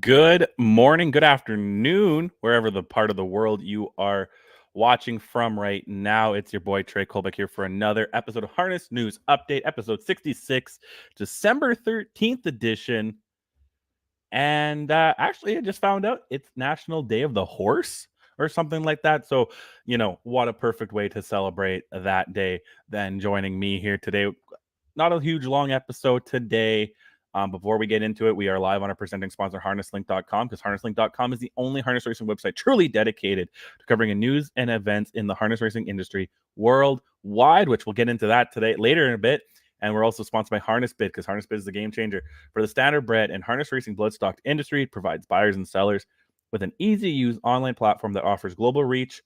Good morning, good afternoon, wherever the part of the world you are watching from right now. It's your boy Trey Colbeck here for another episode of Harness News Update, episode 66, December 13th edition. And actually, I just found out it's National Day of the Horse or something like that. So, what a perfect way to celebrate that day than joining me here today. Not a huge long episode today. Before we get into it, we are live on our presenting sponsor, Harnesslink.com, because Harnesslink.com is the only harness racing website truly dedicated to covering news and events in the harness racing industry worldwide, which we'll get into that today later in a bit. And we're also sponsored by HarnessBid, because HarnessBid is the game changer for the standardbred and harness racing bloodstock industry. It provides buyers and sellers with an easy-to-use online platform that offers global reach,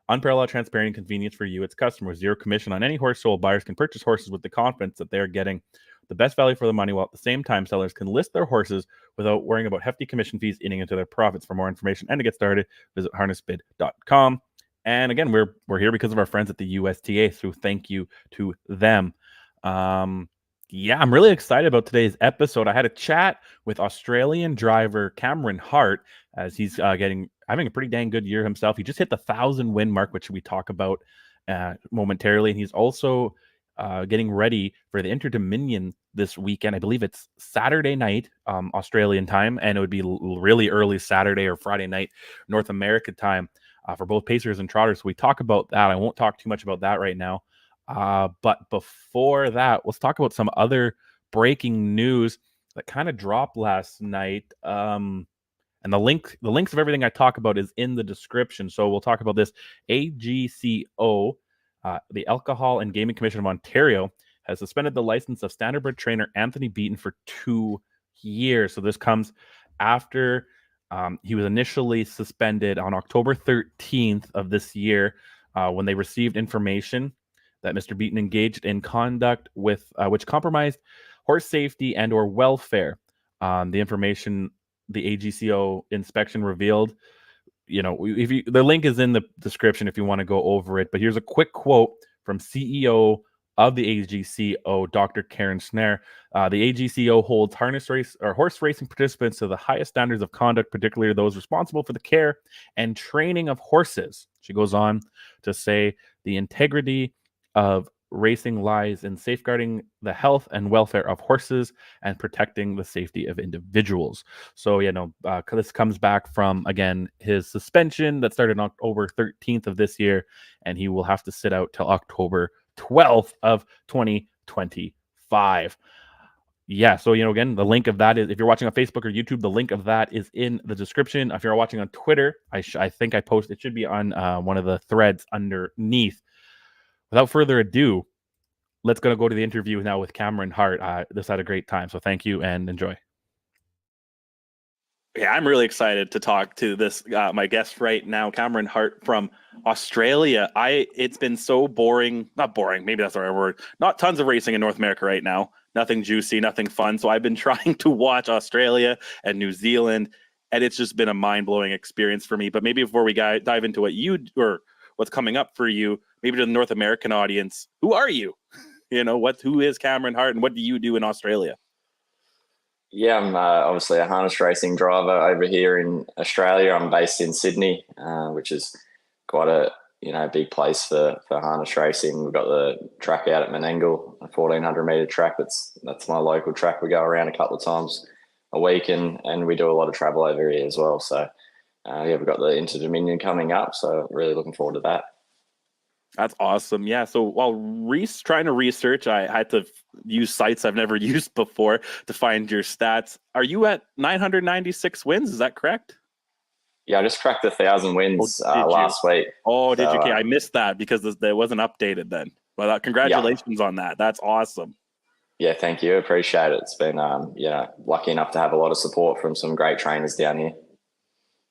unparalleled transparency and convenience for you, its customers. Zero commission on any horse sold. Buyers can purchase horses with the confidence that they are getting the best value for the money, while at the same time, sellers can list their horses without worrying about hefty commission fees eating into their profits. For more information and to get started, visit harnessbid.com. And again, we're here because of our friends at the USTA, so thank you to them. I'm really excited about today's episode. I had a chat with Australian driver Cameron Hart, as he's having a pretty dang good year himself. He just hit the 1,000 win mark, which we talk about momentarily, and he's also getting ready for the Inter-Dominion this weekend. I believe it's Saturday night, Australian time, and it would be really early Saturday or Friday night, North America time, for both Pacers and Trotters. So we talk about that. I won't talk too much about that right now. But before that, let's talk about some other breaking news that kind of dropped last night. And the links of everything I talk about is in the description. So we'll talk about this. AGCO, the Alcohol and Gaming Commission of Ontario, has suspended the license of Standardbred trainer Anthony Beaton for 2 years. So this comes after he was initially suspended on October 13th of this year when they received information that Mr. Beaton engaged in conduct with which compromised horse safety and or welfare. The information the AGCO inspection revealed, the link is in the description if you want to go over it. But here's a quick quote from CEO of the AGCO, Dr. Karen Snare. The AGCO holds horse racing participants to the highest standards of conduct, particularly those responsible for the care and training of horses. She goes on to say the integrity of racing lies in safeguarding the health and welfare of horses and protecting the safety of individuals. So, this comes back from, again, his suspension that started on October 13th of this year, and he will have to sit out till October 12th of 2025. Yeah, so, again, the link of that is, if you're watching on Facebook or YouTube, the link of that is in the description. If you're watching on Twitter, I think I post, it should be on one of the threads underneath. Without further ado, let's go to the interview now with Cameron Hart. This had a great time, so thank you and enjoy. Yeah, I'm really excited to talk to this my guest right now, Cameron Hart from Australia. It's been so boring, not boring, maybe that's the right word. Not tons of racing in North America right now. Nothing juicy, nothing fun. So I've been trying to watch Australia and New Zealand, and it's just been a mind-blowing experience for me. But maybe before we dive into what's coming up for you, maybe to the North American audience, who are you? Who is Cameron Hart, and what do you do in Australia? Yeah, I'm obviously a harness racing driver over here in Australia. I'm based in Sydney, which is quite a big place for harness racing. We've got the track out at Menangle, a 1,400 metre track. That's my local track. We go around a couple of times a week, and we do a lot of travel over here as well. So we've got the Inter-Dominion coming up, so really looking forward to that. That's awesome. Yeah. So while trying to research, I had to use sites I've never used before to find your stats. Are you at 996 wins? Is that correct? Yeah, I just cracked 1,000 wins last week. Oh, did you? Okay, I missed that because it wasn't updated then. Well, congratulations on that. That's awesome. Yeah, thank you. Appreciate it. It's been lucky enough to have a lot of support from some great trainers down here.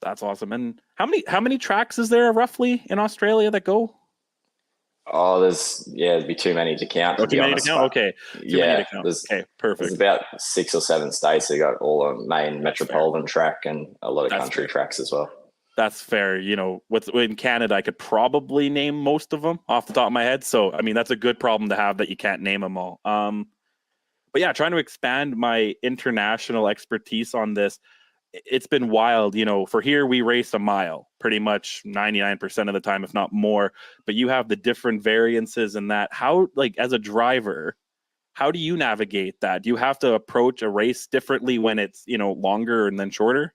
That's awesome. And how many tracks is there roughly in Australia that go? Oh, there'd be too many to count, Oh, to too be many to honest. count. But Okay, too many to yeah, count. there's Okay, there's perfect. about 6 or 7 states that got all the main That's fair. metropolitan track and a lot of That's country fair. tracks as well. That's fair. In Canada, I could probably name most of them off the top of my head. So, I mean, that's a good problem to have that you can't name them all. But yeah, trying to expand my international expertise on this, it's been wild. For here, we race a mile pretty much 99% of the time, if not more. But you have the different variances in that. How, like, as a driver, how do you navigate that? Do you have to approach a race differently when it's, longer and then shorter?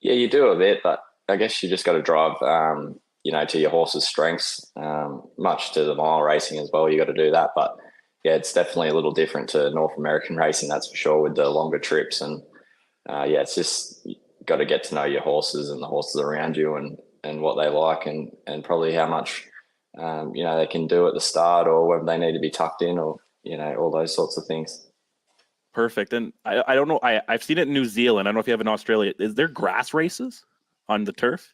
Yeah, you do a bit, but I guess you just got to drive, to your horse's strengths. Much to the mile racing as well, you got to do that. But yeah, it's definitely a little different to North American racing, that's for sure, with the longer trips. And it's just got to get to know your horses and the horses around you and what they like and probably how much they can do at the start or whether they need to be tucked in or all those sorts of things. Perfect. And I don't know. I've seen it in New Zealand. I don't know if you have in Australia. Is there grass races on the turf?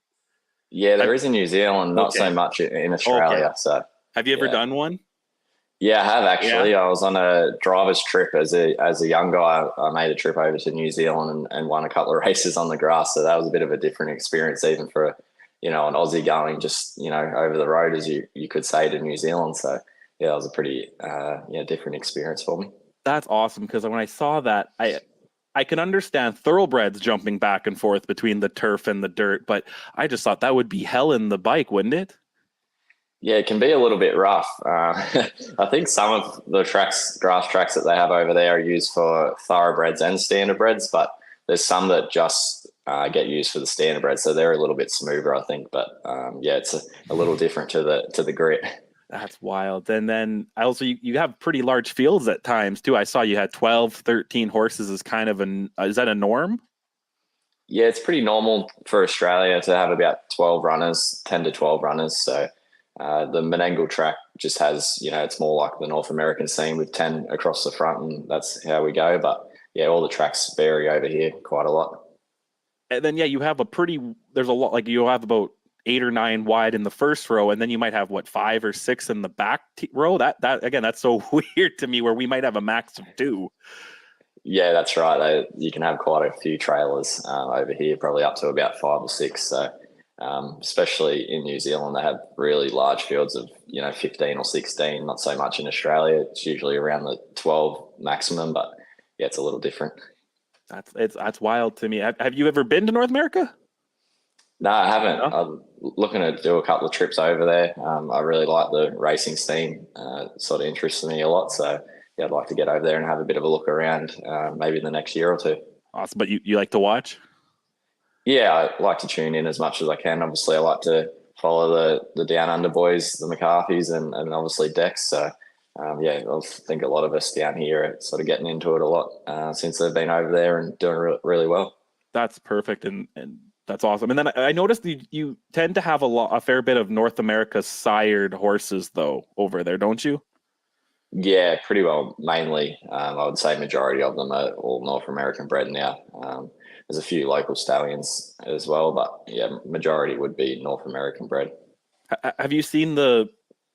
Yeah, I've, there is in New Zealand, not okay. so much in Okay. Australia. So Have you ever yeah. done one? Yeah, I have Yeah. actually. I was on a driver's trip as a young guy. I made a trip over to New Zealand and won a couple of races on the grass. So that was a bit of a different experience, even for an Aussie going just over the road, as you could say, to New Zealand. So yeah, it was a pretty different experience for me. That's awesome because when I saw that, I can understand thoroughbreds jumping back and forth between the turf and the dirt, but I just thought that would be hell in the bike, wouldn't it? Yeah, it can be a little bit rough. I think some of the grass tracks that they have over there are used for thoroughbreds and standardbreds, but there's some that just get used for the standardbreds, so they're a little bit smoother, I think. But it's a little different to the grit. That's wild. And then I also, you have pretty large fields at times too. I saw you had 12, 13 horses is kind of is that a norm? Yeah, it's pretty normal for Australia to have about 12 runners, 10 to 12 runners. So the Menangle track just has, it's more like the North American scene with 10 across the front, and that's how we go. But yeah, all the tracks vary over here quite a lot. And then, yeah, there's a lot, like you'll have about 8 or 9 wide in the first row, and then you might have 5 or 6 in the back row. That again, that's so weird to me where we might have a max of 2. Yeah, that's right. You can have quite a few trailers over here, probably up to about 5 or 6. So, especially in New Zealand, they have really large fields of 15 or 16. Not so much in Australia; it's usually around the 12 maximum. But yeah, it's a little different. That's wild to me. Have you ever been to North America? No, I haven't. No? I'm looking to do a couple of trips over there. I really like the racing scene. It sort of interests me a lot. So yeah, I'd like to get over there and have a bit of a look around, maybe in the next year or two. Awesome. But you like to watch? Yeah, I like to tune in as much as I can. Obviously, I like to follow the Down Under boys, the McCarthys, and obviously Dex. So I think a lot of us down here are sort of getting into it a lot since they've been over there and doing really well. That's perfect, and that's awesome. And then I noticed you tend to have a fair bit of North America sired horses though over there, don't you? Yeah, pretty well. Mainly, I would say majority of them are all North American bred now. There's a few local stallions as well, but yeah, majority would be North American bred. Have you seen the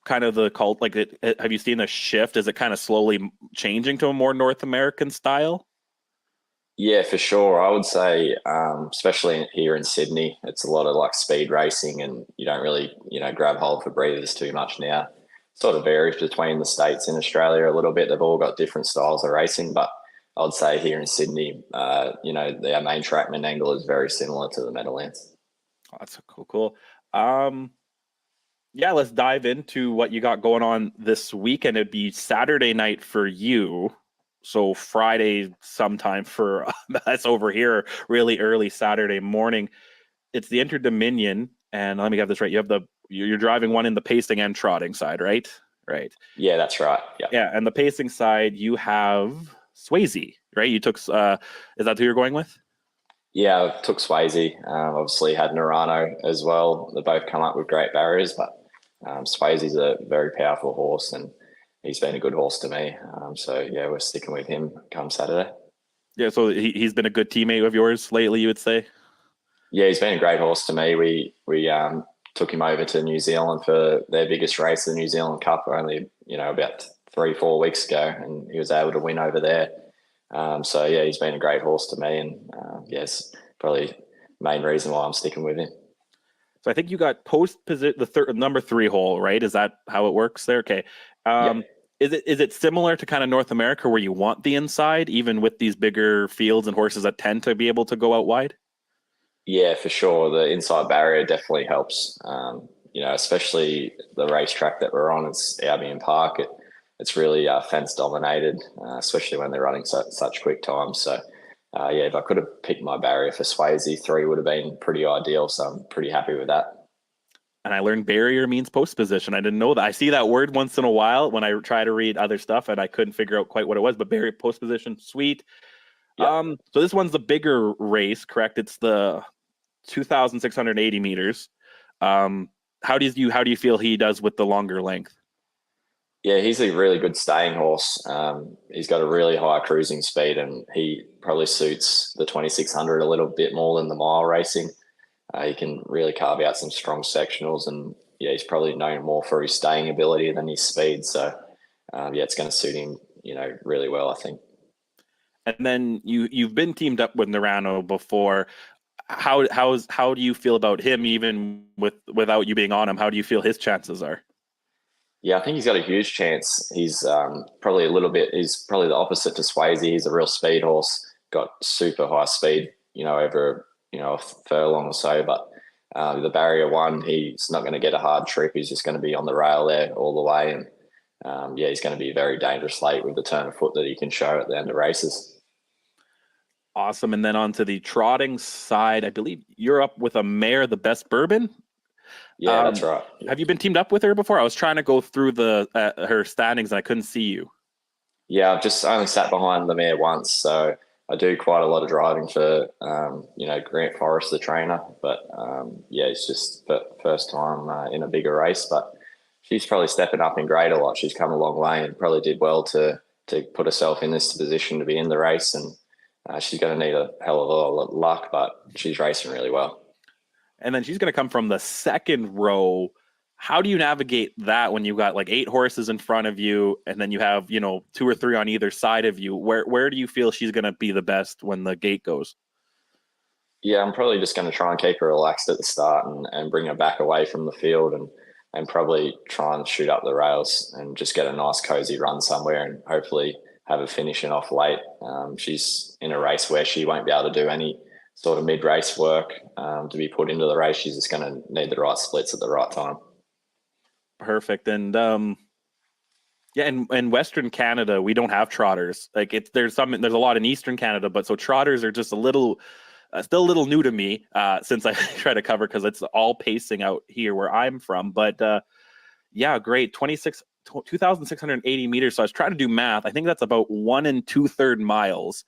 kind of the cult like it? Have you seen a shift? Is it kind of slowly changing to a more North American style? Yeah, for sure. I would say, especially here in Sydney, it's a lot of like speed racing, and you don't really, grab hold for breathers too much now. Sort of varies between the states in Australia a little bit. They've all got different styles of racing, but I would say here in Sydney, our main track Menangle is very similar to the Meadowlands. Oh, that's cool. Yeah, let's dive into what you got going on this weekend. It'd be Saturday night for you. So Friday sometime for us over here, really early Saturday morning. It's the Inter-Dominion, and let me have this right. You're driving one in the pacing and trotting side, right? Right. Yeah, that's right. Yeah. Yeah, and the pacing side, you have Swayze, right? You took is that who you're going with? Yeah, I took Swayze. Obviously had Narano as well. They both come up with great barriers, but Swayze's a very powerful horse, and he's been a good horse to me. So yeah, we're sticking with him come Saturday. Yeah, so he's been a good teammate of yours lately, you would say? Yeah, he's been a great horse to me. We took him over to New Zealand for their biggest race, the New Zealand Cup, only, about 3-4 weeks ago, and he was able to win over there. So yeah, he's been a great horse to me, and it's probably the main reason why I'm sticking with him. So I think you got post position, the number 3 hole, right? Is that how it works there? Okay. Is it similar to kind of North America where you want the inside, even with these bigger fields and horses that tend to be able to go out wide? Yeah, for sure. The inside barrier definitely helps. Especially the racetrack that we're on, it's Albion Park. It's really fence dominated, especially when they're running such quick times. So, if I could have picked my barrier for Swayze, 3 would have been pretty ideal. So I'm pretty happy with that. And I learned barrier means post position. I didn't know that. I see that word once in a while when I try to read other stuff, and I couldn't figure out quite what it was. But barrier, post position, sweet. Yep. So this one's the bigger race, correct? It's the 2,680 meters. How do you feel he does with the longer length? Yeah, he's a really good staying horse. He's got a really high cruising speed, and he probably suits the 2,600 a little bit more than the mile racing. He can really carve out some strong sectionals, and he's probably known more for his staying ability than his speed. So, it's going to suit him, really well, I think. And then you've been teamed up with Narano before. How do you feel about him, even without you being on him? How do you feel his chances are? Yeah, I think he's got a huge chance. He's probably the opposite to Swayze. He's a real speed horse, got super high speed, over a furlong or so. But the barrier 1, he's not going to get a hard trip. He's just going to be on the rail there all the way. And he's going to be very dangerous late with the turn of foot that he can show at the end of races. Awesome. And then on to the trotting side, I believe you're up with a mare, the Best Bourbon. Yeah, that's right. Yeah. Have you been teamed up with her before? I was trying to go through her standings and I couldn't see you. Yeah, I've just only sat behind the mare once, so I do quite a lot of driving for Grant Forrest, the trainer. But it's just the first time in a bigger race. But she's probably stepping up in grade a lot. She's come a long way and probably did well to put herself in this position to be in the race. And she's going to need a hell of a lot of luck, but she's racing really well. And then she's going to come from the second row. How do you navigate that when you've got like 8 horses in front of you, and then you have 2 or 3 on either side of you? Where do you feel she's going to be the best when the gate goes? Yeah, I'm probably just going to try and keep her relaxed at the start and bring her back away from the field and probably try and shoot up the rails and just get a nice cozy run somewhere and hopefully have her finishing off late. She's in a race where she won't be able to do any sort of mid-race work to be put into the race. She's just going to need the right splits at the right time. Perfect. And in Western Canada, we don't have trotters. Like there's a lot in Eastern Canada, but so trotters are just still a little new to me since I try to cover, because it's all pacing out here where I'm from. But great. 2,680 meters. So I was trying to do math. I think that's about 1 2/3 miles.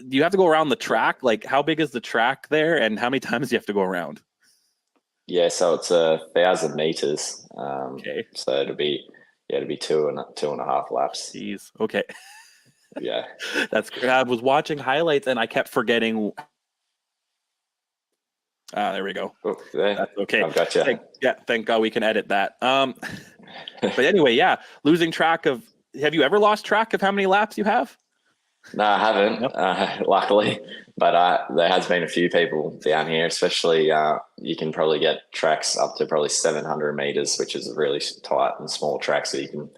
Do you have to go around the track? Like, how big is the track there, and how many times do you have to go around? Yeah, so it's 1,000 meters. Okay. So it'll be 2.5 laps. Jeez. Okay. Yeah. That's great. I was watching highlights and I kept forgetting. There we go. Oh, there. That's okay. I've got you. Thank God we can edit that. But anyway, losing track of. Have you ever lost track of how many laps you have? No, I haven't, nope. Luckily. But there has been a few people down here, especially you can probably get tracks up to probably 700 meters, which is a really tight and small track. So you can,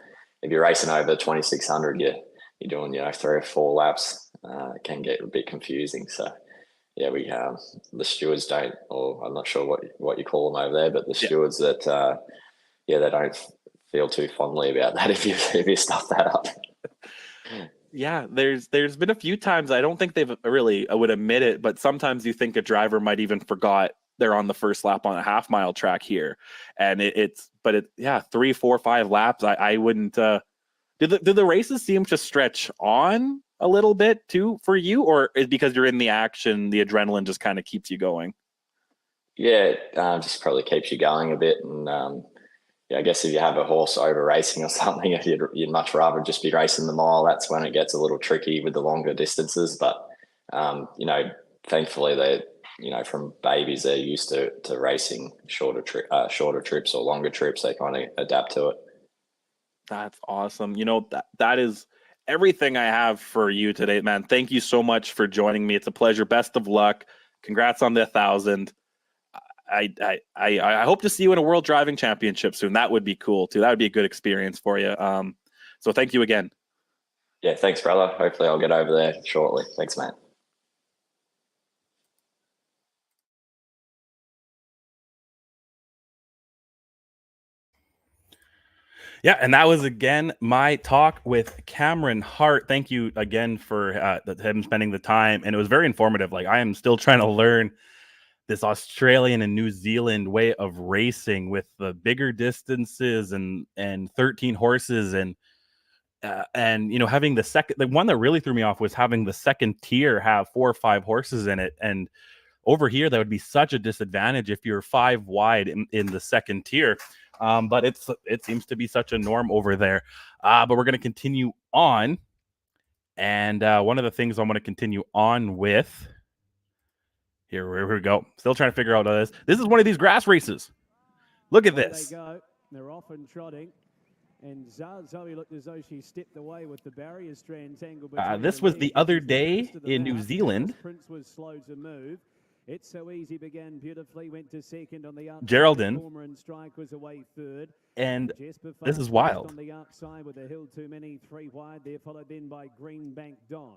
if you're racing over 2,600, you're doing 3 or 4 laps. It can get a bit confusing. So yeah, we the stewards don't, or I'm not sure what you call them over there, but the stewards that they don't feel too fondly about that if you stuff that up. Yeah, there's been a few times, I don't think they've really would admit it, but sometimes you think a driver might even forgot they're on the first lap on a half-mile track here, and it's 3, 4, 5 laps. I wouldn't. Do the races seem to stretch on a little bit too for you, or is because you're in the action, the adrenaline just kind of keeps you going? Yeah, just probably keeps you going a bit, and I guess if you have a horse over racing or something, if you'd much rather just be racing the mile, that's when it gets a little tricky with the longer distances. But, thankfully from babies, they're used to racing shorter trips or longer trips. They kind of adapt to it. That's awesome. That is everything I have for you today, man. Thank you so much for joining me. It's a pleasure. Best of luck. Congrats on the 1,000. I hope to see you in a World Driving Championship soon. That would be cool too. That would be a good experience for you. So thank you again. Yeah, thanks, brother. Hopefully I'll get over there shortly. Thanks, mate. Yeah, and that was again my talk with Cameron Hart. Thank you again for him spending the time, and it was very informative. Like, I am still trying to learn this Australian and New Zealand way of racing with the bigger distances and 13 horses and having the one that really threw me off was having the second tier have 4 or 5 horses in it. And over here, that would be such a disadvantage if you're 5 wide in the second tier. But it seems to be such a norm over there. But we're going to continue on. And one of the things I want to continue on with, here we go. Still trying to figure out this. This is one of these grass races. Look at this. They go. They're off and trotting. And Zoe looked as though she stepped away with the barrier strand tangle. This was the other day in New Zealand. Prince was slow to move. It's So Easy began beautifully, went to second on the outside. Geraldine. And Strike was away third. And this is wild. On the outside with a hill too many, 3 wide. They're followed then by Greenbank Don.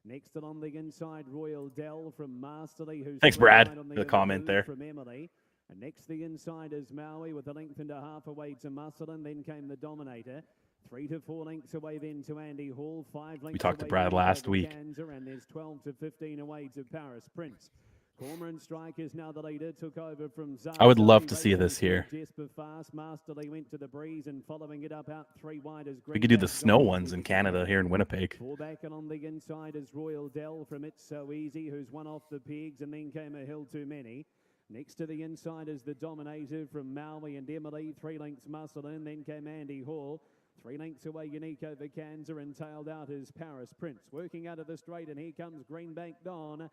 Next along the inside, Royal Dell from Masterly. Thanks, Brad, for the comment there. From Emily. And next the inside is Maui with a length and a half away to Muscle, and then came the Dominator. 3 to 4 lengths away then to Andy Hall. 5 lengths. We talked to Brad last week. And there's 12 to 15 away to Paris Prince. Cormoran Strike is now the leader. Took over from Zara. I would love to see this here. Fast. Masterly went to the breeze and following it up out 3 wide as we could do the snow ones in Canada here in Winnipeg. 4 back and on the inside is Royal Dell from It's So Easy, who's won off the pigs, and then came a hill too many. Next to the inside is the Dominator from Maui and Emily. 3 lengths Muscle in, then came Andy Hall. 3 lengths away, Unico Vacanza, and tailed out is Paris Prince. Working out of the straight, and here comes Greenbank Don.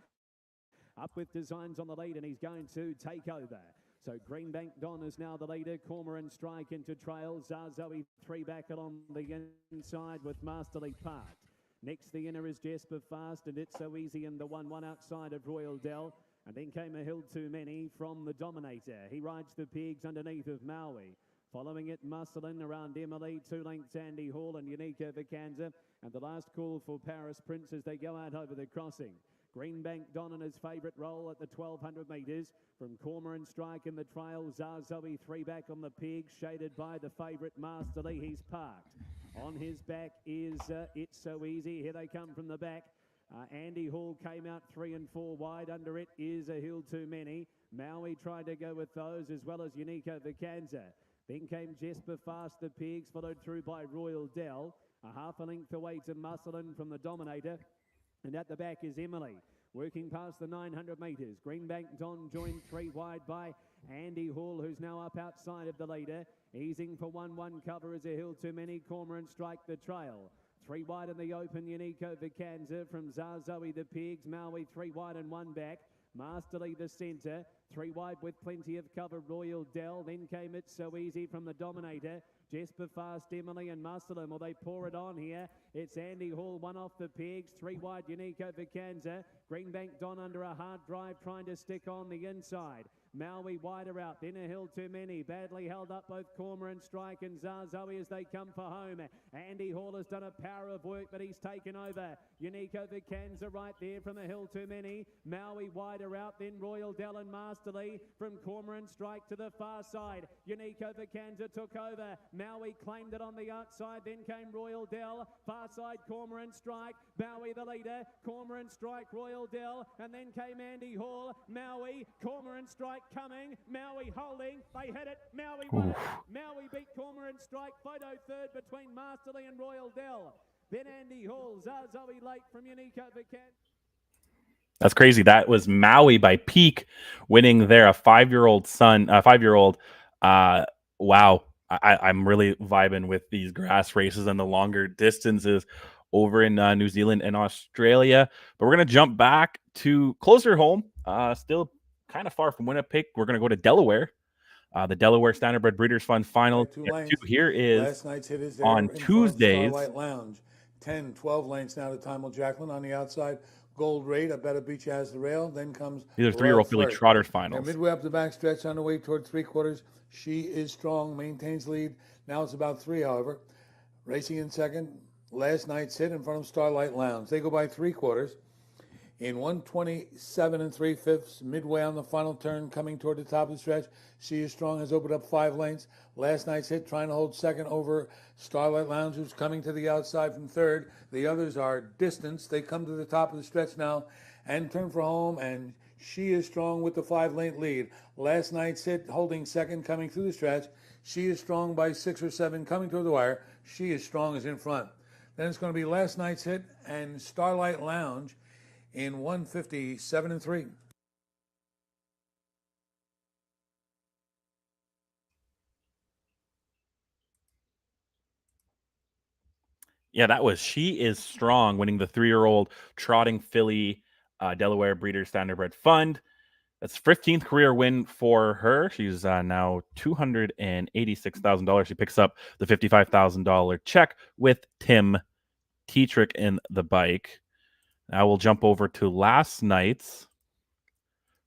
Up with Designs on the lead, and he's going to take over. So Greenbank Don is now the leader. Cormoran Strike into trail. Zazoe 3 back along the inside with Masterly Parked. Next, the inner is Jesper Fast, and It's So Easy in the 1-1 outside of Royal Dell. And then came a hill too many from the Dominator. He rides the pigs underneath of Maui. Following it, Musselin around Emily. 2 lengths Andy Hall and Unico Vacanza. And the last call for Paris Prince as they go out over the crossing. Greenbank Don in his favourite role at the 1,200 metres. From Cormoran Strike in the trail, Zazoe 3 back on the pig, shaded by the favourite Masterly. He's parked. On his back is It's So Easy. Here they come from the back. Andy Hall came out 3 and 4 wide. Under it is a hill too many. Maui tried to go with those as well as Unico Vacanza. Then came Jesper Fast, the pigs, followed through by Royal Dell. A half a length away to Musselin from the Dominator. And at the back is Emily, working past the 900 metres. Greenbank Don joined 3 wide by Andy Hall, who's now up outside of the leader. Easing for 1-1 cover is a hill too many. Cormoran Strike the trail. 3 wide in the open, Unico Vacanza from Zazoe the pigs. Maui 3 wide and 1 back. Masterly the centre. 3 wide with plenty of cover, Royal Dell. Then came It's So Easy from the Dominator. Jesper Fast, Emily and Musselin. Will they pour it on here? It's Andy Hall, 1 off the pigs. 3 wide, Unico Vacanza. Greenbank Don under a hard drive, trying to stick on the inside. Maui wider out, then a hill too many. Badly held up both Cormoran Strike and Zazoe as they come for home. Andy Hall has done a power of work, but he's taken over. Unico Vacanza right there from a hill too many. Maui wider out, then Royal Dell and Masterly. From Cormoran Strike to the far side. Unico Vacanza took over. Maui claimed it on the outside, then came Royal Dell. Far side Cormoran Strike. Maui the leader. Cormoran Strike, Royal Dell, and then came Andy Hall. Maui, Cormoran Strike coming. Maui holding. They hit it. Maui won it. Maui beat Cormoran Strike. Photo third between Masterly and Royal Dell. Then Andy Hall. Zazoe late from Unico Vacanza. That's crazy. That was Maui by Peak winning there. A 5-year-old son, a 5-year-old. Wow. I'm really vibing with these grass races and the longer distances over in New Zealand and Australia. But we're going to jump back to closer home, still kind of far from Winnipeg, we're going to go to Delaware. The Delaware Standardbred Breeders' Fund final. Two lengths. Here is Last night's hit is there on in front of Tuesdays. Starlight Lounge. 10, 12 lengths now to Time Jacqueline on the outside. Gold Rate, I bet a beach has the rail. Then comes these are 3-year-old filly trotters finals. Midway up the back stretch on the way toward 3/4. She is strong, maintains lead. Now it's about 3, however. Racing in second. Last night's hit in front of Starlight Lounge. They go by 3/4. In 127 3/5, midway on the final turn, coming toward the top of the stretch. She is strong, has opened up 5 lengths. Last night's hit, trying to hold second over Starlight Lounge, who's coming to the outside from third. The others are distance. They come to the top of the stretch now and turn for home, and she is strong with the 5-length lead. Last night's hit, holding second, coming through the stretch. She is strong by 6 or 7, coming toward the wire. She is strong as in front. Then it's going to be last night's hit and Starlight Lounge in 157 3. Yeah, that was She Is Strong, winning the 3-year-old trotting filly Delaware Breeders Standardbred Fund. That's 15th career win for her. She's now $286,000. She picks up the $55,000 check with Tim Tetrick in the bike. Now we'll jump over to last night's,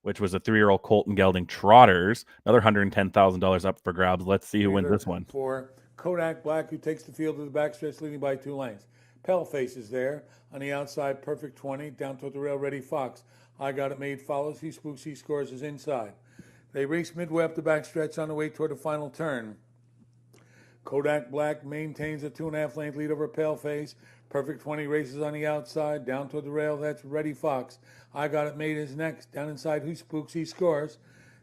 which was a 3-year-old Colton Gelding Trotters. Another $110,000 up for grabs. Let's see who wins this one. For Kodak Black, who takes the field to the backstretch, leading by 2 lengths. Paleface is there. On the outside, Perfect 20. Down toward the rail, Ready Fox. I Got It Made follows. He Spooks, He Scores is inside. They race midway up the backstretch on the way toward the final turn. Kodak Black maintains a 2.5-length lead over Paleface. Perfect 20 races on the outside. Down toward the rail, that's Ready Fox. I Got It Made is next. Down inside, Who Spooks, He Scores.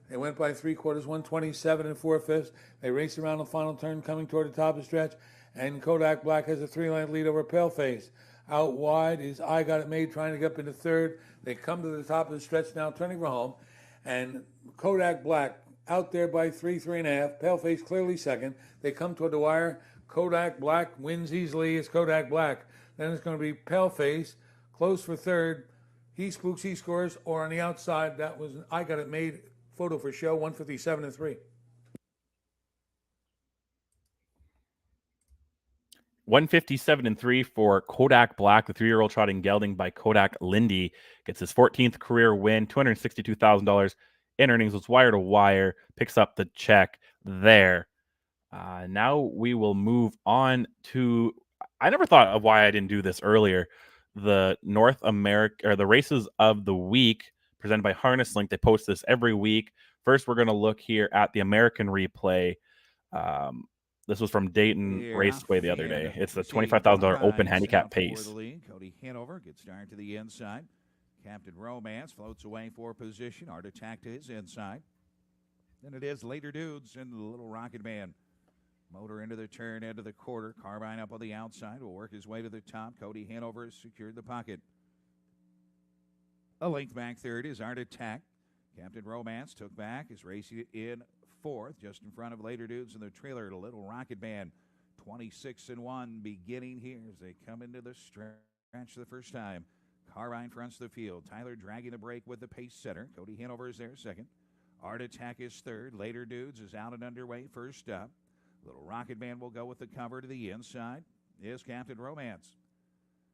They went by 3/4, 127 4/5. They raced around the final turn, coming toward the top of the stretch. And Kodak Black has a 3-length lead over Paleface. Out wide is I Got It Made, trying to get up into third. They come to the top of the stretch now, turning for home. And Kodak Black out there by 3, 3.5. Paleface clearly second. They come toward the wire. Kodak Black wins easily. It's Kodak Black. Then it's going to be Paleface, close for third. He Spooks, He Scores. Or on the outside, that was I Got It Made. Photo for show, 157 3. 157 3 for Kodak Black, the 3-year-old trotting gelding by Kodak Lindy. Gets his 14th career win, $262,000 in earnings. Was wire to wire. Picks up the check there. Now we will move on to. I never thought of why I didn't do this earlier. The North America, or the races of the week, presented by Harnesslink. They post this every week. First, we're going to look here at the American replay. This was from Dayton Raceway the other day. It's the $25,000 open handicap pace. Cody Hanover gets started to the inside. Captain Romance floats away for position. Art Attack to his inside. Then it is Later Dudes and the Little Rocket Man. Motor into the turn, into the quarter. Carbine up on the outside. Will work his way to the top. Cody Hanover has secured the pocket. A length back third is Art Attack. Captain Romance took back, is racing it in fourth, just in front of Later Dudes in the trailer. A Little Rocket Man, 26-1, beginning here as they come into the stretch the first time. Carbine fronts the field. Tyler dragging the break with the pace setter. Cody Hanover is there second. Art Attack is third. Later Dudes is out and underway first up. Little Rocket Man will go with the cover to the inside. Is Captain Romance.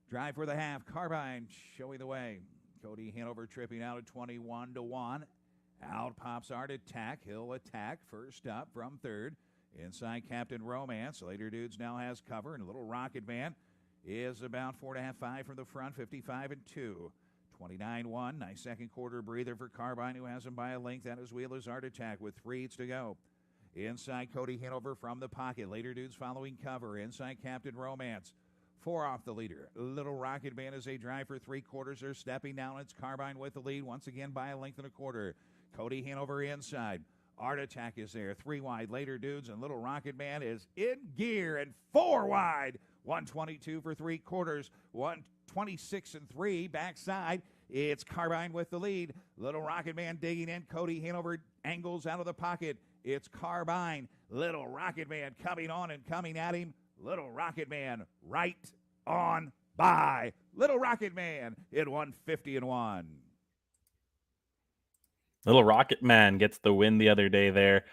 Drive for the half. Carbine showing the way. Cody Hanover tripping out at 21-1. Out pops Art Attack. He'll attack first up from third. Inside Captain Romance. Later Dudes now has cover. And Little Rocket Man is about 4.5, 5 from the front. 55-2. 29-1. Nice second quarter breather for Carbine, who has him by a length. At his wheel is Art Attack with 3 to go. Inside Cody Hanover from the pocket. Later Dudes following cover. Inside Captain Romance. 4 off the leader. Little Rocket Man as they drive for 3/4. They're stepping down. It's Carbine with the lead once again by a length and a quarter. Cody Hanover inside. Art Attack is there. 3 wide. Later Dudes and Little Rocket Man is in gear and 4 wide. 122 for 3/4. 126-3 backside. It's Carbine with the lead. Little Rocket Man digging in. Cody Hanover angles out of the pocket. It's Carbine. Little Rocket Man coming on and coming at him. Little Rocket Man right on by. Little Rocket Man in 150-1. Little Rocket Man gets the win the other day there.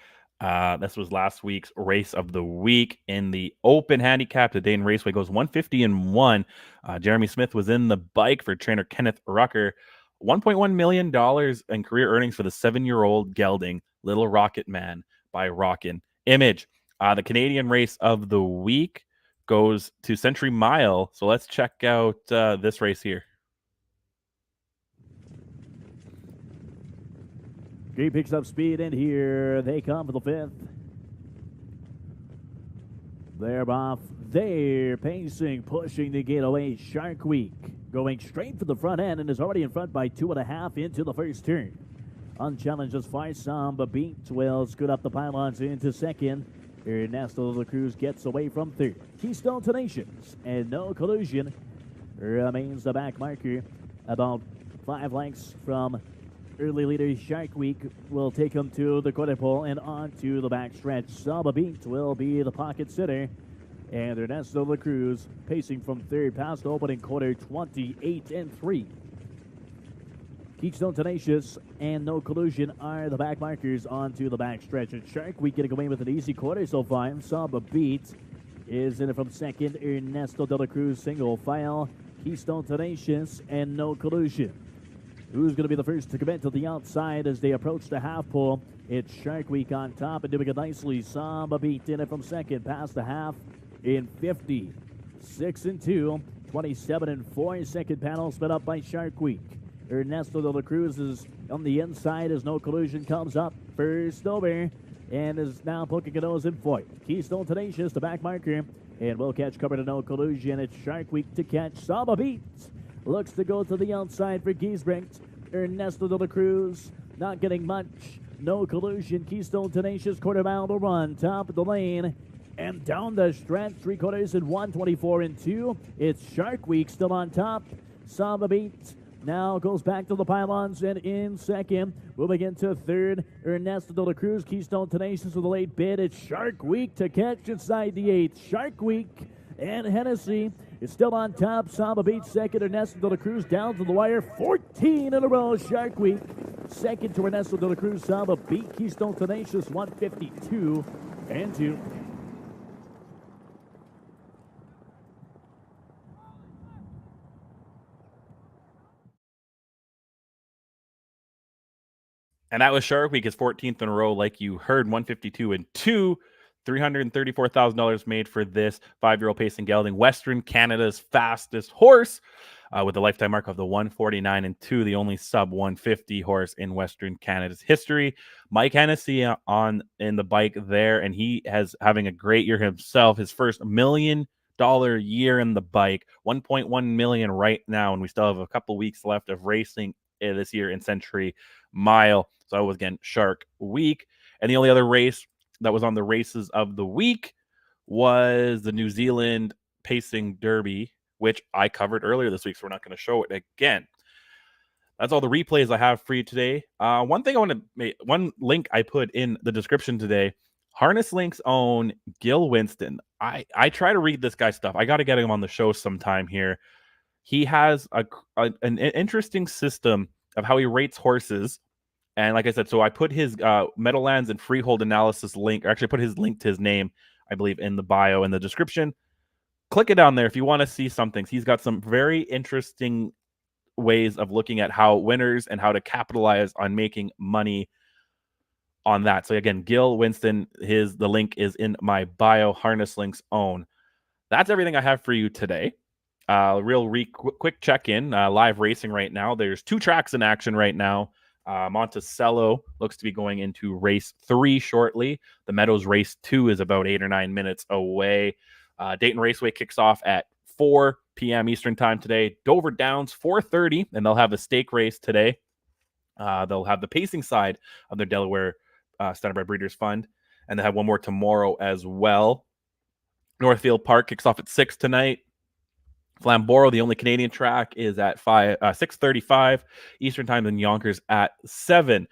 This was last week's race of the week in the open handicap. The Dayton Raceway goes 150-1. Jeremy Smith was in the bike for trainer Kenneth Rucker. $1.1 million in career earnings for the 7-year-old gelding Little Rocket Man by Rockin' Image. The Canadian race of the week goes to Century Mile. So let's check out this race here. He picks up speed, and here they come for the 5th. They're off. They're pacing, pushing to get away. Shark Week going straight for the front end and is already in front by 2.5 into the first turn. Unchallenged as far some, but Beaton will scoot up the pylons into second. Ernesto de la Cruz gets away from third. Keystone Tenacious and No Collusion remains the back marker. About 5 lengths from early leader Shark Week will take him to the quarter pole and on to the back stretch. Saba Beat will be the pocket sitter. And Ernesto de la Cruz pacing from third past opening quarter 28-3. Keystone Tenacious and No Collusion are the back markers onto the back stretch. And Shark Week getting away with an easy quarter so far. Saba Beat is in it from second. Ernesto de la Cruz single file. Keystone Tenacious and No Collusion. Who's going to be the first to commit to the outside as they approach the half pole? It's Shark Week on top and doing it nicely. Saba Beat in it from second past the half in 50. 6-2, 27-4. Second panel split up by Shark Week. Ernesto de la Cruz is on the inside as No Collusion comes up first over and is now poking a nose in fourth. Keystone Tenacious, the back marker, and will catch cover to No Collusion. It's Shark Week to catch. Saba Beat looks to go to the outside for Giesbrecht. Ernesto de la Cruz not getting much. No Collusion. Keystone Tenacious quarter mile to run. Top of the lane and down the stretch. 3/4 in 1:24-2. It's Shark Week still on top. Saba Beat now goes back to the pylons and in second. Moving into third. Ernesto de la Cruz. Keystone Tenacious with a late bid. It's Shark Week to catch inside the 8th. Shark Week and Hennessy is still on top. Saba Beat second. Ernesto de la Cruz down to the wire. 14 in a row. Shark Week second to Ernesto de la Cruz. Saba Beat Keystone Tenacious 152-2. And that was Shark Week, his 14th in a row, like you heard, 152-2. $334,000 made for this 5-year-old pacing gelding, Western Canada's fastest horse, with a lifetime mark of the 149-2, the only sub 150 horse in Western Canada's history. Mike Hennessy in the bike there, and he has having a great year himself. His first $1 million year in the bike, 1.1 million right now, and we still have a couple weeks left of racing this year in Century Mile. So it was again Shark Week, and the only other race that was on the races of the week was the New Zealand Pacing Derby, which I covered earlier this week, so we're not going to show it again. That's all the replays I have for you today. One link I put in the description today, Harnesslink's own Gil Winston. I try to read this guy's stuff. I got to get him on the show sometime here. He has an interesting system of how he rates horses. And like I said, so I put his Meadowlands and Freehold analysis link, or actually put his link to his name, I believe, in the bio in the description. Click it down there if you want to see some things. He's got some very interesting ways of looking at how winners and how to capitalize on making money on that. So again, Gil Winston, the link is in my bio, Harnesslink's own. That's everything I have for you today. Quick check-in, live racing right now. There's 2 tracks in action right now. Monticello looks to be going into race 3 shortly. The Meadows race 2 is about 8 or 9 minutes away. Dayton Raceway kicks off at 4 p.m. Eastern time today. Dover Downs 4:30, and they'll have a stake race today. They'll have the pacing side of their Delaware Standardbred Breeders' Fund, and they have one more tomorrow as well. Northfield Park kicks off at 6 tonight. Flamborough, the only Canadian track, is at 6:35 Eastern time, and Yonkers at 7.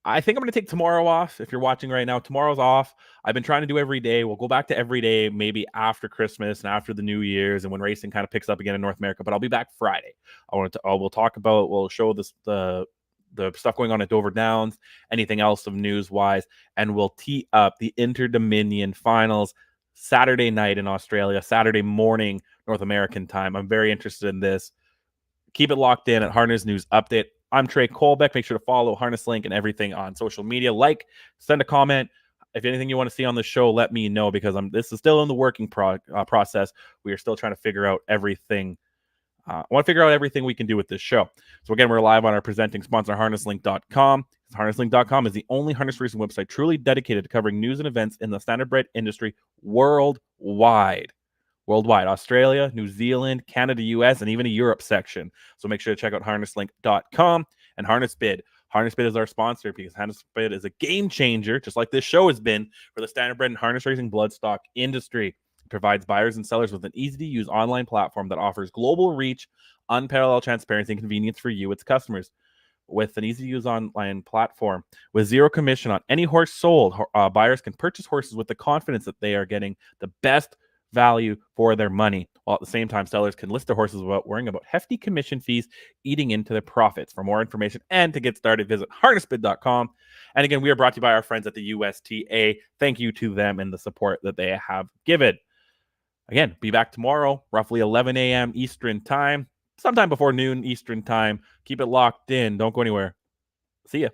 I think I'm going to take tomorrow off. If you're watching right now, tomorrow's off. I've been trying to do every day. We'll go back to every day, maybe after Christmas and after the New Year's, and when racing kind of picks up again in North America. But I'll be back Friday. We'll show the the stuff going on at Dover Downs, anything else of news-wise, and we'll tee up the Inter-Dominion finals Saturday night in Australia, Saturday morning North American time. I'm very interested in this. Keep it locked in at Harness News Update. I'm Trey Colbeck. Make sure to follow Harnesslink and everything on social media. Like, send a comment. If anything you want to see on the show, let me know, because this is still in the working process. We are still trying to figure out everything. I want to figure out everything we can do with this show. So again, we're live on our presenting sponsor, Harnesslink.com. Harnesslink.com is the only harness racing website truly dedicated to covering news and events in the standardbred industry worldwide. Australia, New Zealand, Canada, US, and even a Europe section. So make sure to check out harnesslink.com and HarnessBid. HarnessBid is our sponsor because HarnessBid is a game changer, just like this show has been, for the standardbred and harness racing bloodstock industry. Provides buyers and sellers with an easy-to-use online platform that offers global reach, unparalleled transparency, and convenience for you, its customers. With an easy-to-use online platform with zero commission on any horse sold, buyers can purchase horses with the confidence that they are getting the best value for their money, while at the same time sellers can list their horses without worrying about hefty commission fees eating into their profits. For more information and to get started, visit harnessbid.com. And again, we are brought to you by our friends at the USTA. Thank you to them and the support that they have given. Again, be back tomorrow, roughly 11 a.m. Eastern time, sometime before noon Eastern time. Keep it locked in. Don't go anywhere. See ya.